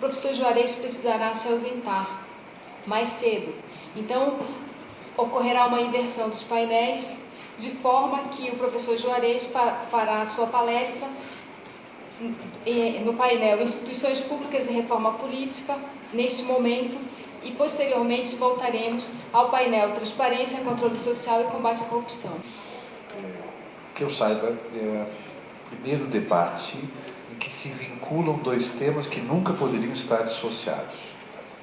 professor Juarez precisará se ausentar mais cedo. Então, ocorrerá uma inversão dos painéis, de forma que o professor Juarez fará a sua palestra no painel Instituições Públicas e Reforma Política, neste momento, e posteriormente voltaremos ao painel Transparência, Controle Social e Combate à Corrupção. Que eu saiba, é o primeiro debate em que se vinculam dois temas que nunca poderiam estar dissociados: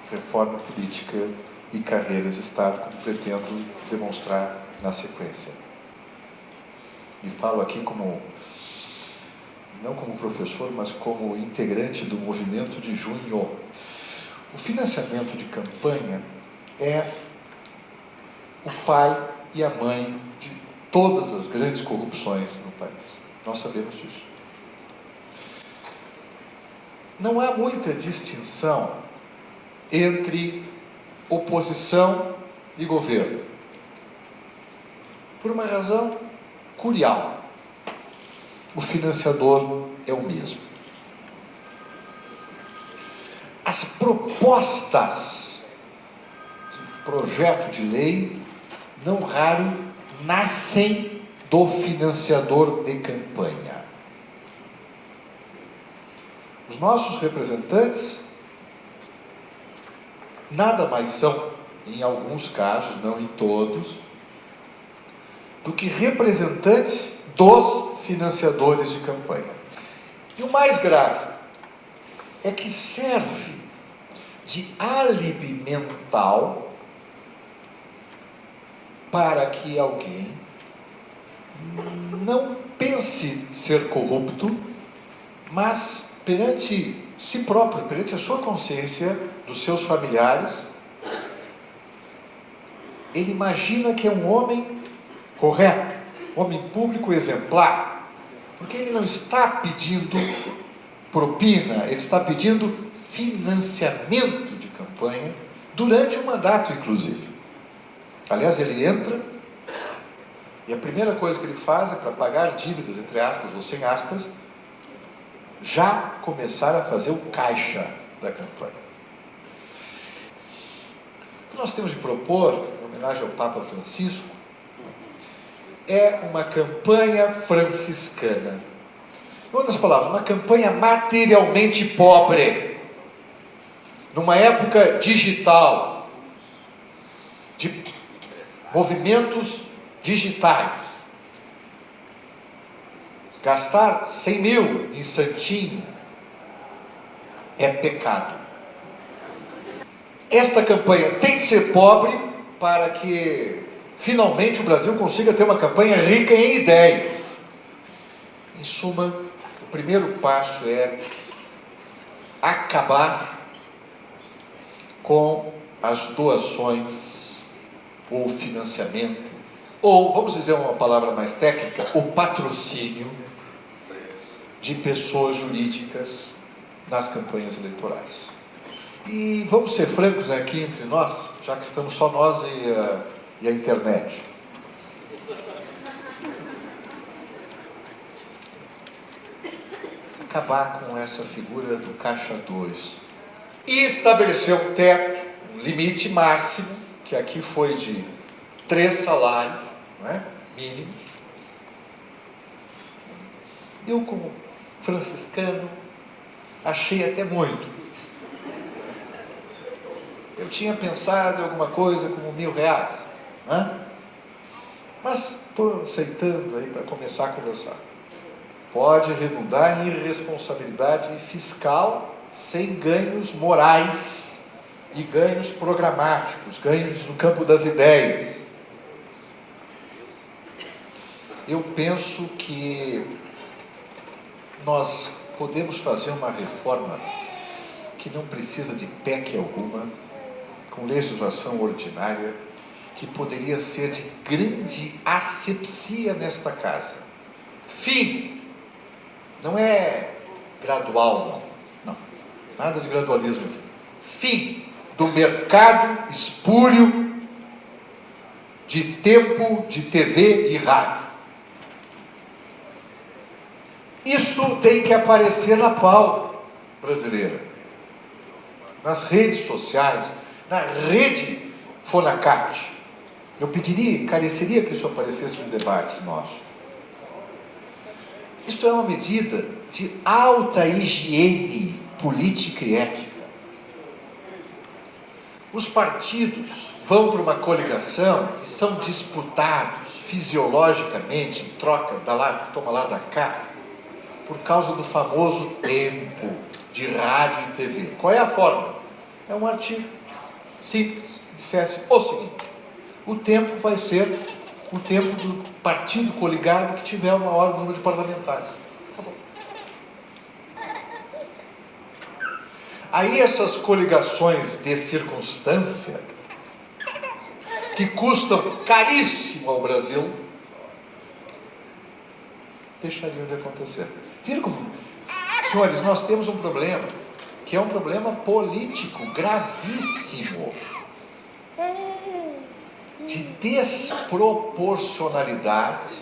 reforma política e carreiras de Estado, como pretendo demonstrar na sequência. E falo aqui não como professor, mas como integrante do movimento de junho. O financiamento de campanha é o pai e a mãe de todas as grandes corrupções no país. Nós sabemos disso. Não há muita distinção entre oposição e governo, por uma razão curial: o financiador é o mesmo. As propostas de projeto de lei, não raro, nascem do financiador de campanha. Os nossos representantes nada mais são, em alguns casos, não em todos, do que representantes dos financiadores de campanha. E o mais grave é que serve de álibi mental para que alguém não pense ser corrupto, mas perante si próprio, perante a sua consciência, dos seus familiares, ele imagina que é um homem correto, um homem público exemplar, porque ele não está pedindo propina, ele está pedindo financiamento de campanha durante o mandato, inclusive. Aliás, ele entra e a primeira coisa que ele faz é, para pagar dívidas, entre aspas ou sem aspas, já começar a fazer o caixa da campanha. O que nós temos de propor, em homenagem ao Papa Francisco, é uma campanha franciscana. Em outras palavras, uma campanha materialmente pobre, numa época digital, de movimentos digitais. Gastar 100 mil em santinho é pecado. Esta campanha tem de ser pobre para que finalmente o Brasil consiga ter uma campanha rica em ideias. Em suma, o primeiro passo é acabar com as doações ou financiamento, ou, vamos dizer uma palavra mais técnica, o patrocínio de pessoas jurídicas nas campanhas eleitorais. E vamos ser francos aqui entre nós, já que estamos só nós e a internet. Acabar com essa figura do caixa 2 e estabelecer um teto, um limite máximo, que aqui foi de 3 salários, não é? Mínimos. Eu, como franciscano, achei até muito. Eu tinha pensado em alguma coisa como R$1.000, né? Mas estou aceitando aí para começar a conversar. Pode redundar em irresponsabilidade fiscal sem ganhos morais e ganhos programáticos, ganhos no campo das ideias. Eu penso que nós podemos fazer uma reforma que não precisa de PEC alguma, com legislação ordinária, que poderia ser de grande asepsia nesta casa. Fim! Não é gradual, não. Nada de gradualismo aqui. Fim do mercado espúrio de tempo de TV e rádio. Isso tem que aparecer na pauta brasileira. nas redes sociais, na rede Fonacate. Eu pediria, encareceria que isso aparecesse no debate nosso. Isto é uma medida de alta higiene política e ética. Os partidos vão para uma coligação e são disputados fisiologicamente, em troca, toma lá da cá, por causa do famoso tempo de rádio e TV. Qual é a forma? É um artigo simples, que dissesse o seguinte: o tempo vai ser o tempo do partido coligado que tiver o maior número de parlamentares. Acabou. Aí essas coligações de circunstância, que custam caríssimo ao Brasil, deixariam de acontecer. Viram como? Senhores, nós temos um problema, que é um problema político gravíssimo, de desproporcionalidade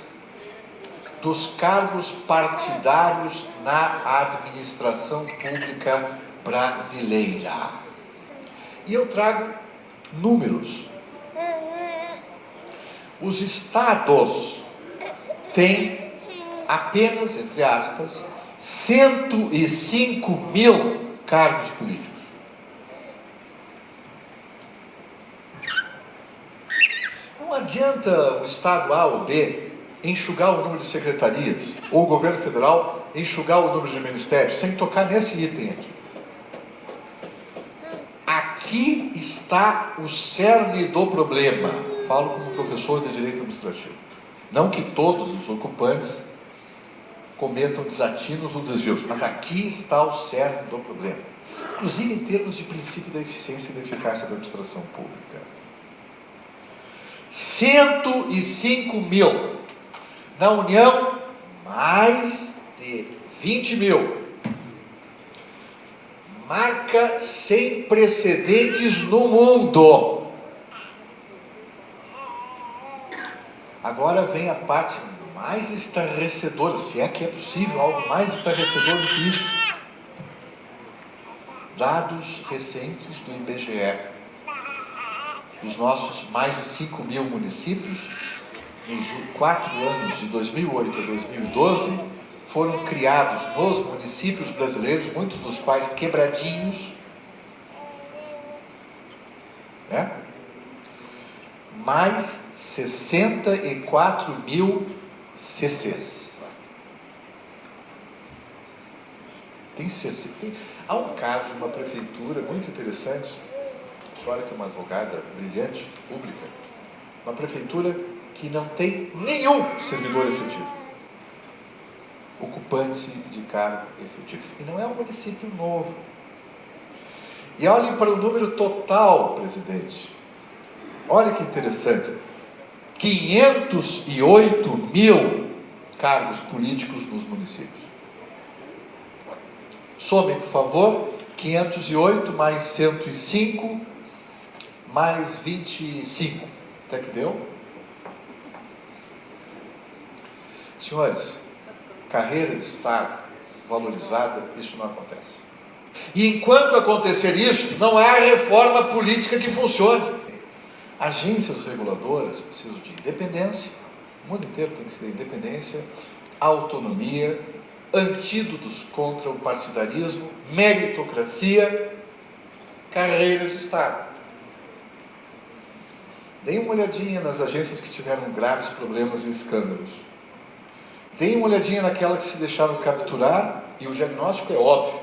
dos cargos partidários na administração pública brasileira. E eu trago números. Os estados têm apenas, entre aspas, 105 mil cargos políticos. Não adianta o estado A ou B enxugar o número de secretarias, ou o governo federal enxugar o número de ministérios, sem tocar nesse item aqui. Aqui está o cerne do problema. Falo como professor de direito administrativo. Não que todos os ocupantes cometam desatinos ou desvios, mas aqui está o cerne do problema. Inclusive em termos de princípio da eficiência e da eficácia da administração pública. 105 mil. Na União, mais de 20 mil. Marca sem precedentes no mundo. Agora vem a parte mais estarrecedora, se é que é possível algo mais estarrecedor do que isso. Dados recentes do IBGE. Os nossos mais de 5 mil municípios, nos 4 anos de 2008 a 2012, foram criados nos municípios brasileiros, muitos dos quais quebradinhos, né? Mais 64 mil CCs. Tem CC. Há um caso de uma prefeitura muito interessante, a senhora que é uma advogada brilhante, pública, uma prefeitura que não tem nenhum servidor efetivo, ocupante de cargo efetivo. E não é um município novo. E olhem para o número total, presidente. Olha que interessante. 508 mil cargos políticos nos municípios. Somem, por favor, 508 mais 105 mais 25. Até que deu? Senhores, carreira de Estado valorizada, isso não acontece. E enquanto acontecer isso, não há reforma política que funcione. Agências reguladoras precisam de independência, o mundo inteiro tem que ser independência, autonomia, antídotos contra o partidarismo, meritocracia, carreiras de Estado. Deem uma olhadinha nas agências que tiveram graves problemas e escândalos. Deem uma olhadinha naquelas que se deixaram capturar, e o diagnóstico é óbvio: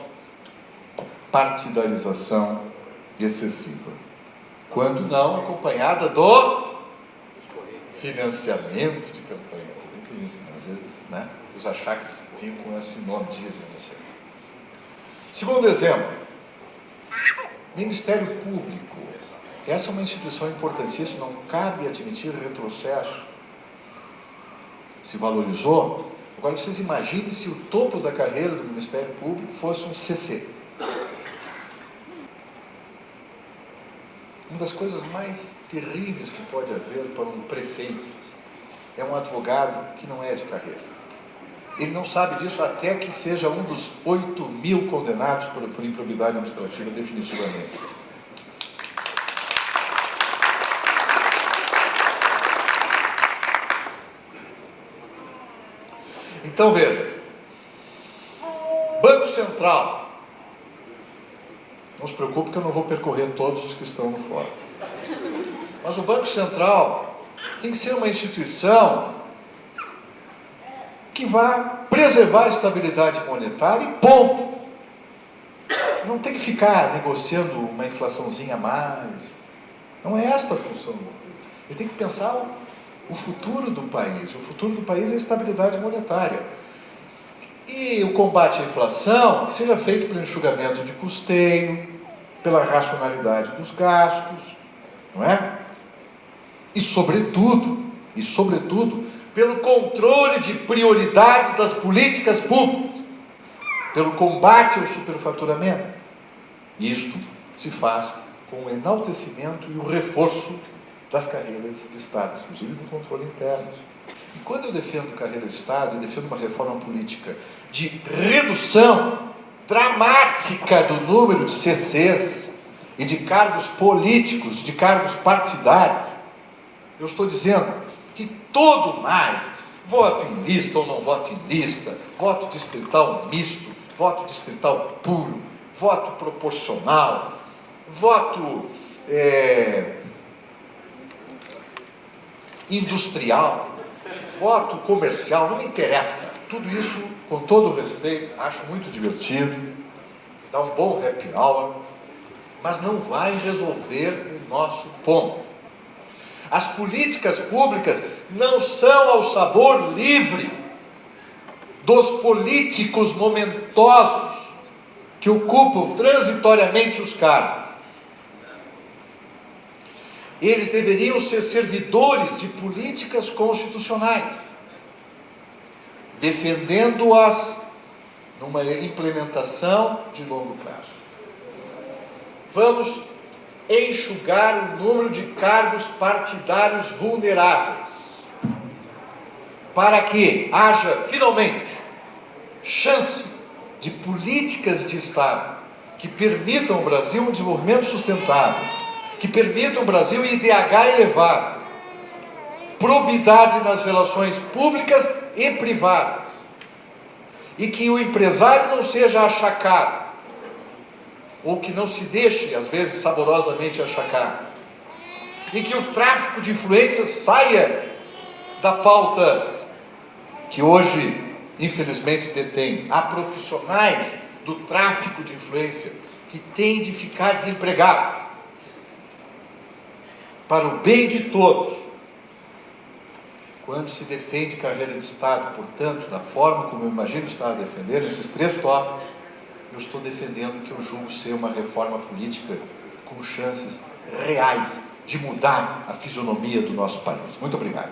partidarização excessiva. Quando não acompanhada do financiamento de campanha. Também tem isso, né? Às vezes, né? Os achaques vinham com esse nome, dizem, não sei. Segundo exemplo, Ministério Público. Essa é uma instituição importantíssima, não cabe admitir retrocesso. Se valorizou. Agora vocês imaginem se o topo da carreira do Ministério Público fosse um CC. Uma das coisas mais terríveis que pode haver para um prefeito é um advogado que não é de carreira. Ele não sabe disso até que seja um dos 8.000 condenados por improbidade administrativa definitivamente. Então veja, Banco Central, não se preocupe que eu não vou percorrer todos os que estão no fórum, mas o Banco Central tem que ser uma instituição que vá preservar a estabilidade monetária e ponto. Não tem que ficar negociando uma inflaçãozinha a mais. Não é esta a função. Ele tem que pensar o futuro do país. O futuro do país é a estabilidade monetária. E o combate à inflação seja feito pelo enxugamento de custeio, pela racionalidade dos gastos, não é? E sobretudo, pelo controle de prioridades das políticas públicas, pelo combate ao superfaturamento. Isto se faz com o enaltecimento e o reforço das carreiras de Estado, inclusive do controle interno. E quando eu defendo carreira de Estado, eu defendo uma reforma política de redução dramática do número de CCs e de cargos políticos, de cargos partidários. Eu estou dizendo que todo mais, voto em lista ou não voto em lista, voto distrital misto, voto distrital puro, voto proporcional, voto industrial, voto comercial, não me interessa. Tudo isso, com todo o respeito, acho muito divertido, dá um bom happy hour, mas não vai resolver o nosso ponto. As políticas públicas não são ao sabor livre dos políticos momentosos que ocupam transitoriamente os cargos. Eles deveriam ser servidores de políticas constitucionais, defendendo-as numa implementação de longo prazo. Vamos enxugar o número de cargos partidários vulneráveis, para que haja, finalmente, chance de políticas de Estado que permitam ao Brasil um desenvolvimento sustentável, que permitam ao Brasil IDH elevado, probidade nas relações públicas e privadas, e que o empresário não seja achacado, ou que não se deixe, às vezes, saborosamente achacado, e que o tráfico de influências saia da pauta que hoje, infelizmente, detém. Há profissionais do tráfico de influência que têm de ficar desempregados, para o bem de todos. Quando se defende carreira de Estado, portanto, da forma como eu imagino estar a defender, esses 3 tópicos, eu estou defendendo o que eu julgo ser uma reforma política com chances reais de mudar a fisionomia do nosso país. Muito obrigado.